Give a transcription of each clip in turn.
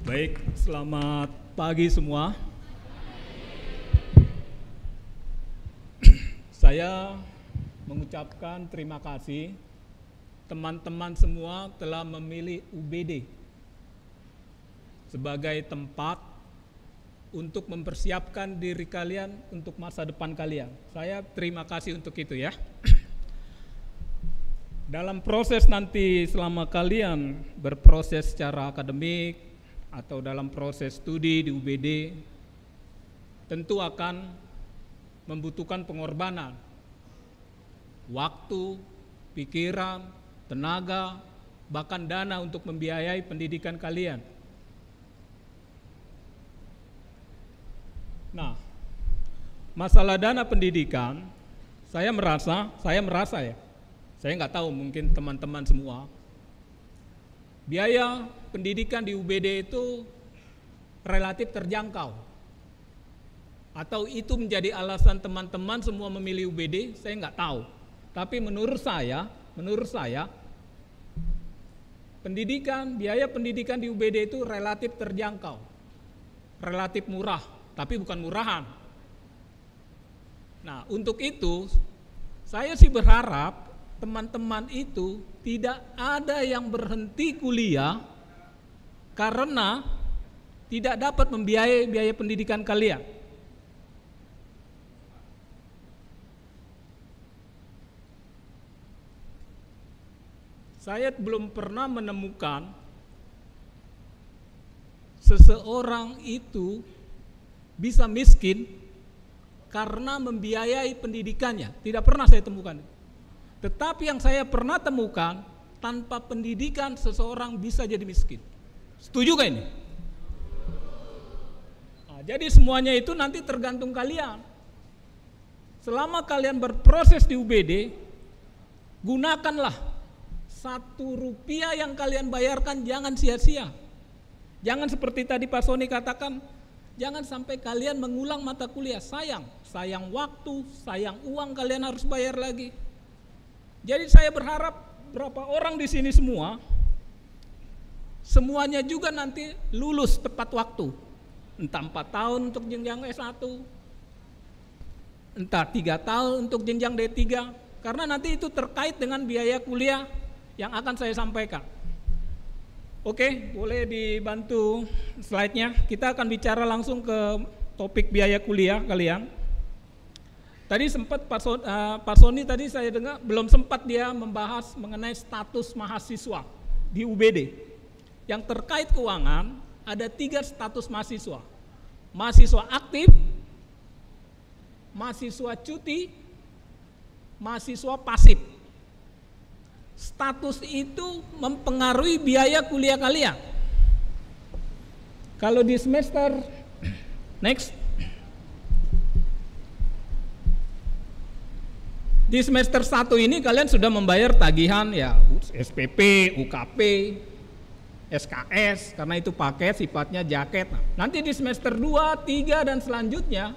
Baik, selamat pagi semua. Saya mengucapkan terima kasih teman-teman semua telah memilih UBD sebagai tempat untuk mempersiapkan diri kalian untuk masa depan kalian. Saya terima kasih untuk itu ya. Dalam proses nanti selama kalian berproses secara akademik atau dalam proses studi di UBD, tentu akan membutuhkan pengorbanan, waktu, pikiran, tenaga, bahkan dana untuk membiayai pendidikan kalian. Nah, masalah dana pendidikan, saya merasa ya, saya nggak tahu mungkin teman-teman semua, biaya pendidikan di UBD itu relatif terjangkau. Atau itu menjadi alasan teman-teman semua memilih UBD, saya nggak tahu. Tapi menurut saya, biaya pendidikan di UBD itu relatif terjangkau, relatif murah, tapi bukan murahan. Nah, untuk itu saya sih berharap teman-teman itu tidak ada yang berhenti kuliah karena tidak dapat membiayai biaya pendidikan kalian. Saya belum pernah menemukan seseorang itu bisa miskin karena membiayai pendidikannya. Tidak pernah saya temukan. Tetapi yang saya pernah temukan, tanpa pendidikan seseorang bisa jadi miskin. Setuju gak ini? Nah, jadi semuanya itu nanti tergantung kalian. Selama kalian berproses di UBD, gunakanlah Rp1 yang kalian bayarkan jangan sia-sia. Jangan seperti tadi Pak Sony katakan, jangan sampai kalian mengulang mata kuliah. Sayang waktu, sayang uang kalian harus bayar lagi. Jadi saya berharap berapa orang di sini semuanya juga nanti lulus tepat waktu. Entah 4 tahun untuk jenjang S1, entah 3 tahun untuk jenjang D3, karena nanti itu terkait dengan biaya kuliah yang akan saya sampaikan. Oke, boleh dibantu slide-nya. Kita akan bicara langsung ke topik biaya kuliah kalian. Tadi sempat Pak Sony tadi saya dengar belum sempat dia membahas mengenai status mahasiswa di UBD. Yang terkait keuangan ada 3 status mahasiswa. Mahasiswa aktif, mahasiswa cuti, mahasiswa pasif. Status itu mempengaruhi biaya kuliah kalian. Kalau di semester next, di semester 1 ini kalian sudah membayar tagihan ya SPP, UKP, SKS, karena itu paket sifatnya jaket. Nanti di semester 2, 3 dan selanjutnya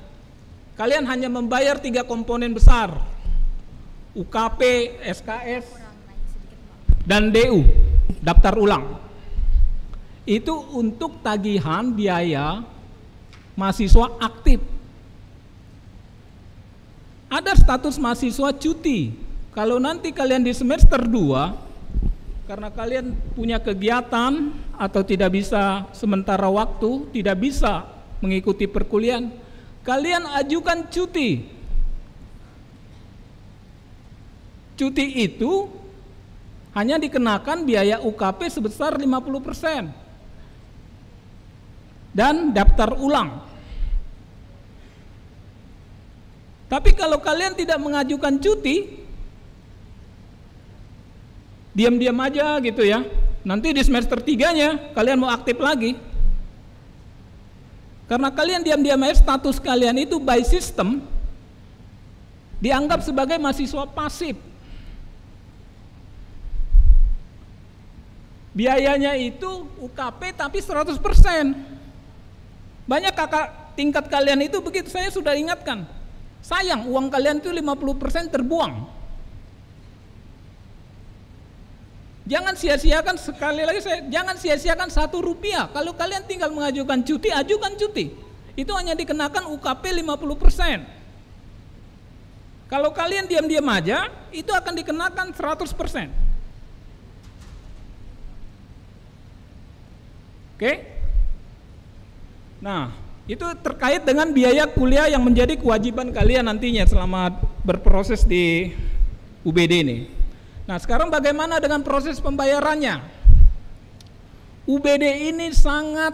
kalian hanya membayar 3 komponen besar, UKP, SKS dan DU, daftar ulang. Itu untuk tagihan biaya mahasiswa aktif. Ada status mahasiswa cuti. Kalau nanti kalian di semester 2, karena kalian punya kegiatan atau tidak bisa sementara waktu, tidak bisa mengikuti perkuliahan, kalian ajukan cuti. Cuti itu hanya dikenakan biaya UKP sebesar 50% dan daftar ulang. Tapi kalau kalian tidak mengajukan cuti, diam-diam aja gitu ya, nanti di semester 3-nya kalian mau aktif lagi. Karena kalian diam-diam aja, status kalian itu by system dianggap sebagai mahasiswa pasif. Biayanya itu UKP tapi 100%. Banyak kakak tingkat kalian itu begitu, saya sudah ingatkan. Sayang uang kalian itu 50% terbuang. Jangan sia-siakan, sekali lagi jangan sia-siakan Rp1. Kalau kalian tinggal mengajukan cuti, ajukan cuti. Itu hanya dikenakan UKP 50%. Kalau kalian diam-diam aja, itu akan dikenakan 100%. Oke? Nah, itu terkait dengan biaya kuliah yang menjadi kewajiban kalian nantinya selama berproses di UBD ini. Nah, sekarang bagaimana dengan proses pembayarannya? UBD ini sangat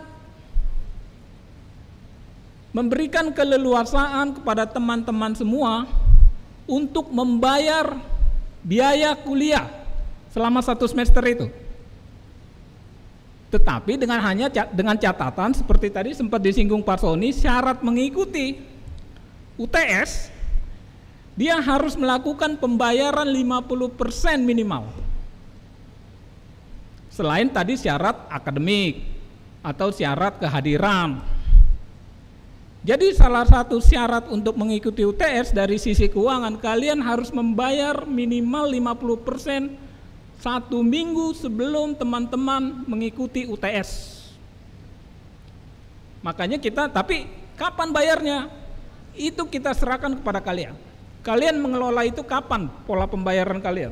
memberikan keleluasaan kepada teman-teman semua untuk membayar biaya kuliah selama 1 semester itu. Tetapi dengan catatan seperti tadi sempat disinggung Pak Sony, syarat mengikuti UTS dia harus melakukan pembayaran 50% minimal. Selain tadi syarat akademik atau syarat kehadiran. Jadi salah satu syarat untuk mengikuti UTS dari sisi keuangan, kalian harus membayar minimal 50% 1 minggu sebelum teman-teman mengikuti UTS. Makanya tapi kapan bayarnya? Itu kita serahkan kepada kalian. Kalian mengelola itu kapan pola pembayaran kalian?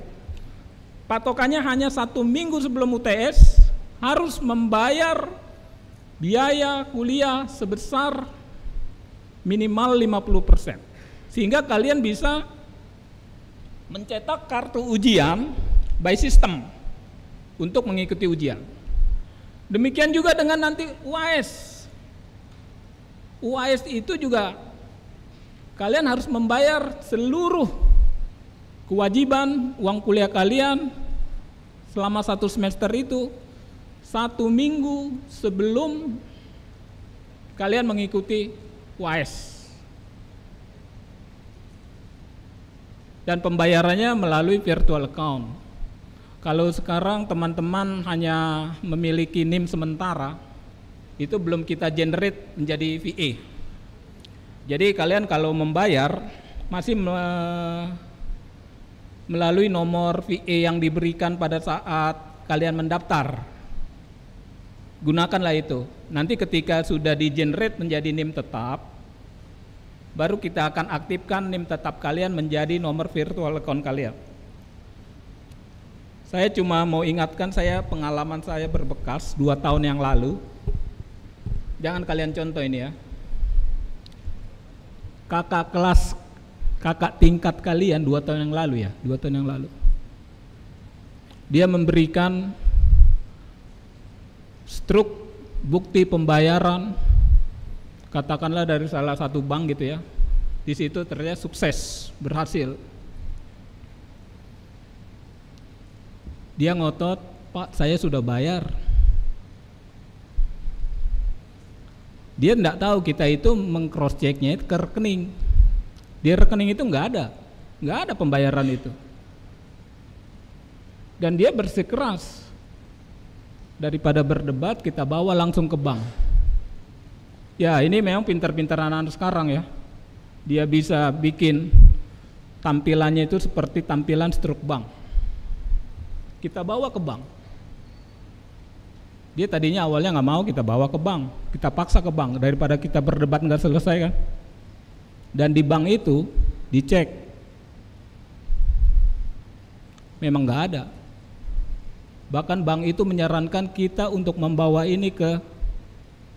Patokannya hanya 1 minggu sebelum UTS harus membayar biaya kuliah sebesar minimal 50%. Sehingga kalian bisa mencetak kartu ujian by system untuk mengikuti ujian. Demikian juga dengan nanti UAS. UAS itu juga kalian harus membayar seluruh kewajiban uang kuliah kalian selama 1 semester itu 1 minggu sebelum kalian mengikuti UAS. Dan pembayarannya melalui virtual account. Kalau sekarang teman-teman hanya memiliki NIM sementara, itu belum kita generate menjadi VA. Jadi kalian kalau membayar masih melalui nomor VA yang diberikan pada saat kalian mendaftar. Gunakanlah itu. Nanti ketika sudah di-generate menjadi NIM tetap, baru kita akan aktifkan NIM tetap kalian menjadi nomor virtual account kalian. Saya cuma mau ingatkan, pengalaman saya berbekas 2 tahun yang lalu. Jangan kalian contoh ini ya. Kakak tingkat kalian 2 tahun yang lalu ya, 2 tahun yang lalu. Dia memberikan struk bukti pembayaran, katakanlah dari salah satu bank gitu ya. Di situ ternyata sukses, berhasil. Dia ngotot, Pak, saya sudah bayar. Dia enggak tahu kita itu meng-cross checknya ke rekening. Di rekening itu enggak ada pembayaran itu. Dan dia bersikeras, daripada berdebat kita bawa langsung ke bank. Ya ini memang pintar-pintar anak-anak sekarang ya. Dia bisa bikin tampilannya itu seperti tampilan struk bank. Kita bawa ke bank. Dia tadinya awalnya nggak mau kita bawa ke bank, kita paksa ke bank daripada kita berdebat nggak selesai kan. Dan di bank itu dicek, memang nggak ada. Bahkan bank itu menyarankan kita untuk membawa ini ke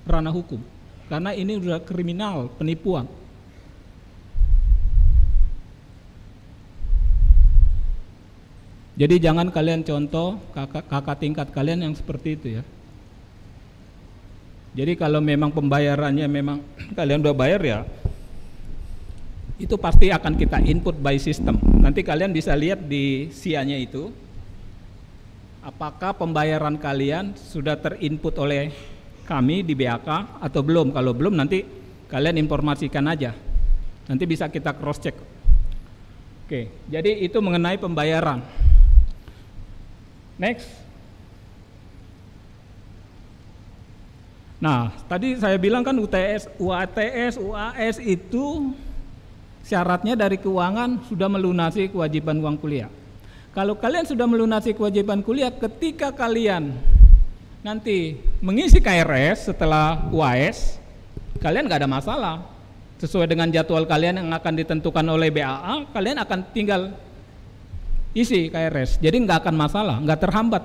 ranah hukum, karena ini sudah kriminal, penipuan. Jadi jangan kalian contoh kakak tingkat kalian yang seperti itu ya. Jadi kalau memang pembayarannya memang kalian udah bayar ya, itu pasti akan kita input by system. Nanti kalian bisa lihat di SIA-nya itu, apakah pembayaran kalian sudah terinput oleh kami di BAK atau belum. Kalau belum nanti kalian informasikan aja, nanti bisa kita cross check. Oke, jadi itu mengenai pembayaran. Next. Nah, tadi saya bilang kan UTS, UAS itu syaratnya dari keuangan sudah melunasi kewajiban uang kuliah. kalau kalian sudah melunasi kewajiban kuliah, ketika kalian nanti mengisi KRS setelah UAS, kalian nggak ada masalah. Sesuai dengan jadwal kalian yang akan ditentukan oleh BAA, kalian akan tinggal isi KRS. Jadi nggak akan masalah, nggak terhambat.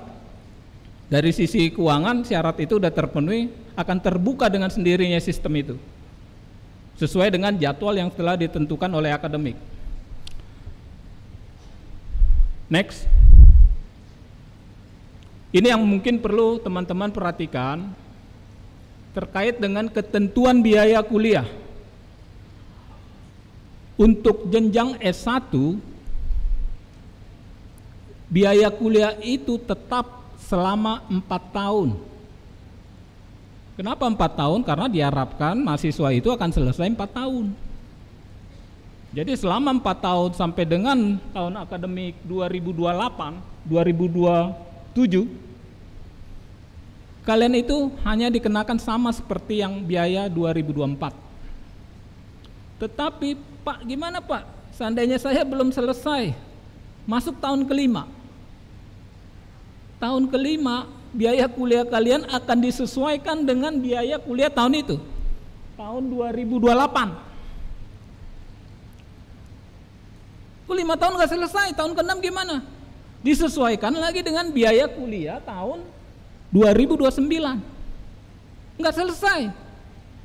Dari sisi keuangan, syarat itu sudah terpenuhi, akan terbuka dengan sendirinya sistem itu. Sesuai dengan jadwal yang telah ditentukan oleh akademik. Next. Ini yang mungkin perlu teman-teman perhatikan terkait dengan ketentuan biaya kuliah. Untuk jenjang S1, biaya kuliah itu tetap selama 4 tahun. Kenapa 4 tahun? Karena diharapkan mahasiswa itu akan selesai 4 tahun. Jadi selama 4 tahun sampai dengan tahun akademik 2028-2027, kalian itu hanya dikenakan sama seperti yang biaya 2024. Tetapi Pak, gimana Pak? Seandainya saya belum selesai, masuk tahun kelima. Tahun kelima, biaya kuliah kalian akan disesuaikan dengan biaya kuliah tahun itu, tahun 2028. 5 tahun nggak selesai, tahun ke-6 gimana? Disesuaikan lagi dengan biaya kuliah tahun 2029. Nggak selesai.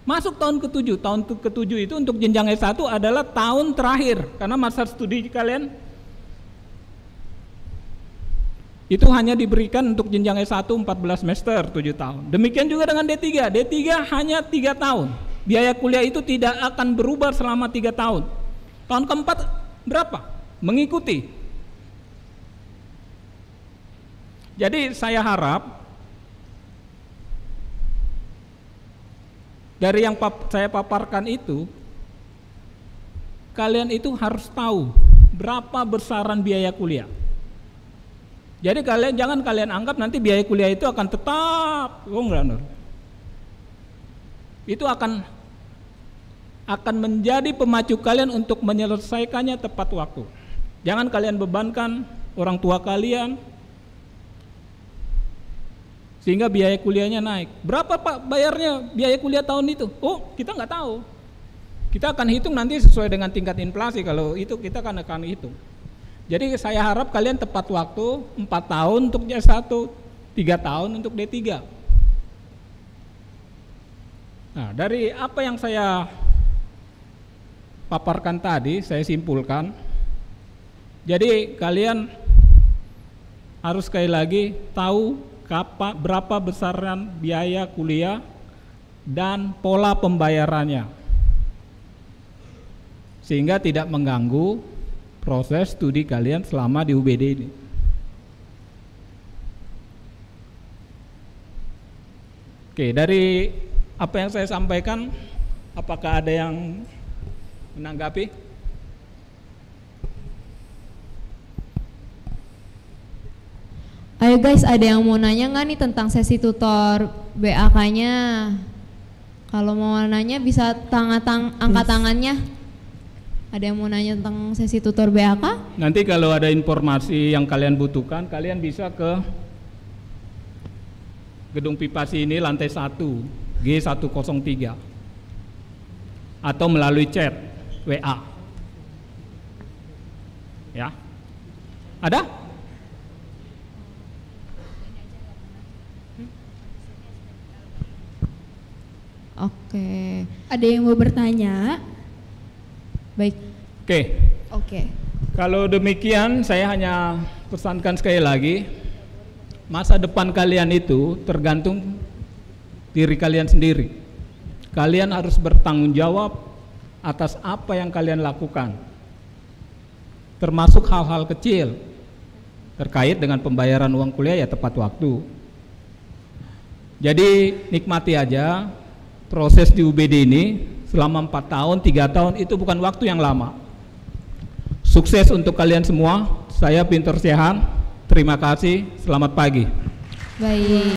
Masuk tahun ke-7. Tahun ke-7 itu untuk jenjang S1 adalah tahun terakhir, karena masa studi kalian itu hanya diberikan untuk jenjang S1 14 semester, 7 tahun. Demikian juga dengan D3. D3 hanya 3 tahun. Biaya kuliah itu tidak akan berubah selama 3 tahun. Tahun keempat berapa? Mengikuti. Jadi saya harap dari yang saya paparkan itu, kalian itu harus tahu berapa besaran biaya kuliah. Jadi jangan kalian anggap nanti biaya kuliah itu akan tetap, itu akan menjadi pemacu kalian untuk menyelesaikannya tepat waktu. Jangan kalian bebankan orang tua kalian sehingga biaya kuliahnya naik. Berapa Pak bayarnya biaya kuliah tahun itu? Oh, kita nggak tahu. Kita akan hitung nanti sesuai dengan tingkat inflasi. Kalau itu kita akan hitung. Jadi saya harap kalian tepat waktu, 4 tahun untuk S1, 3 tahun untuk D3. Nah, dari apa yang saya paparkan tadi, saya simpulkan. Jadi kalian harus sekali lagi tahu berapa besaran biaya kuliah dan pola pembayarannya, sehingga tidak mengganggu proses studi kalian selama di UBD ini. Oke, dari apa yang saya sampaikan, apakah ada yang menanggapi? Ayo guys, ada yang mau nanya nggak nih tentang sesi tutor BAK-nya? Kalau mau nanya bisa angkat tangannya. Ada yang mau nanya tentang sesi tutor BAK? Nanti kalau ada informasi yang kalian butuhkan, kalian bisa ke gedung Pipasi ini lantai 1, G103, atau melalui chat WA. Ya, ada? Oke. Ada yang mau bertanya? Baik. Oke. Kalau demikian, saya hanya pesankan sekali lagi, masa depan kalian itu tergantung diri kalian sendiri. Kalian harus bertanggung jawab atas apa yang kalian lakukan, termasuk hal-hal kecil terkait dengan pembayaran uang kuliah ya tepat waktu. Jadi nikmati aja proses di UBD ini selama 4 tahun, 3 tahun itu bukan waktu yang lama. Sukses untuk kalian semua. Saya Pinter Sehan. Terima kasih. Selamat pagi. Baik.